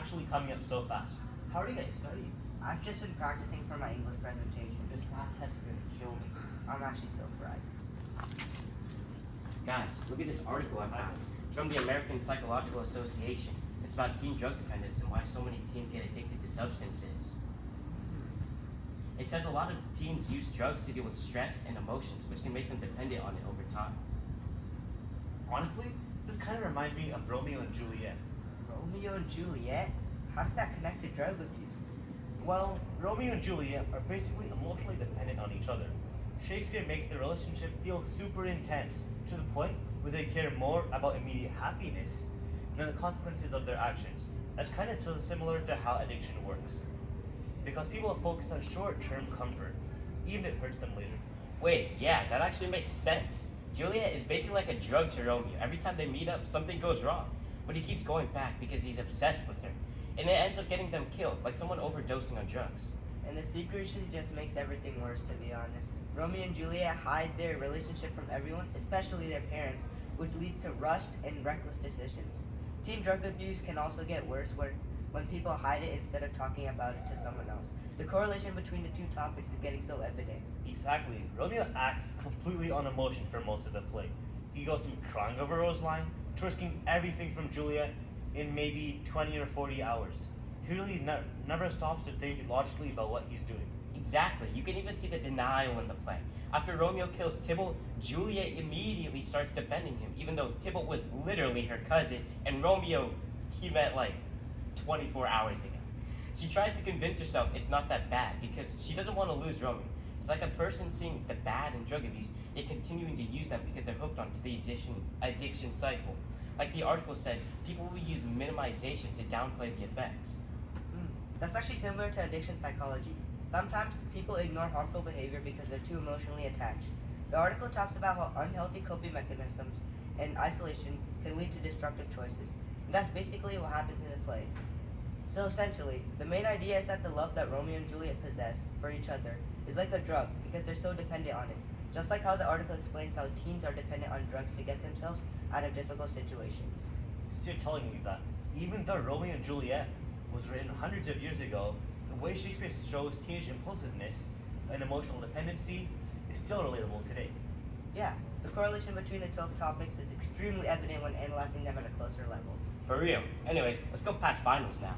actually coming up so fast? How are you guys studying? I've just been practicing for my English presentation. This math test is gonna kill me. I'm actually so fried. Guys, look at this article I found. It's from the American Psychological Association. It's about teen drug dependence and why so many teens get addicted to substances. It says a lot of teens use drugs to deal with stress and emotions, which can make them dependent on it over time. Honestly, this kind of reminds me of Romeo and Juliet. Romeo and Juliet? How's that connect to drug abuse? Well, Romeo and Juliet are basically emotionally dependent on each other. Shakespeare makes the relationship feel super intense, to the point where they care more about immediate happiness than the consequences of their actions. That's kind of similar to how addiction works. Because people are focused on short-term comfort, even if it hurts them later. Wait, yeah, that actually makes sense. Juliet is basically like a drug to Romeo. Every time they meet up, something goes wrong. But he keeps going back because he's obsessed with her. And it ends up getting them killed, like someone overdosing on drugs. And the secrecy just makes everything worse, to be honest. Romeo and Juliet hide their relationship from everyone, especially their parents, which leads to rushed and reckless decisions. Teen drug abuse can also get worse when people hide it instead of talking about it to someone else. The correlation between the two topics is getting so evident. Exactly. Romeo acts completely on emotion for most of the play. He goes from crying over Roseline to risking everything from Juliet in maybe 20 or 40 hours. He really never stops to think logically about what he's doing. Exactly. You can even see the denial in the play. After Romeo kills Tybalt, Juliet immediately starts defending him, even though Tybalt was literally her cousin, and Romeo, he met like 24 hours ago. She tries to convince herself it's not that bad because she doesn't want to lose Romeo. It's like a person seeing the bad in drug abuse, yet continuing to use them because they're hooked onto the addiction cycle. Like the article said, people will use minimization to downplay the effects. That's actually similar to addiction psychology. Sometimes people ignore harmful behavior because they're too emotionally attached. The article talks about how unhealthy coping mechanisms and isolation can lead to destructive choices. And that's basically what happens in the play. So essentially, the main idea is that the love that Romeo and Juliet possess for each other is like a drug because they're so dependent on it. Just like how the article explains how teens are dependent on drugs to get themselves out of difficult situations. So you're telling me that even though Romeo and Juliet was written hundreds of years ago, the way Shakespeare shows teenage impulsiveness and emotional dependency is still relatable today. Yeah, the correlation between the two topics is extremely evident when analyzing them at a closer level. For real. Anyways, let's go past finals now.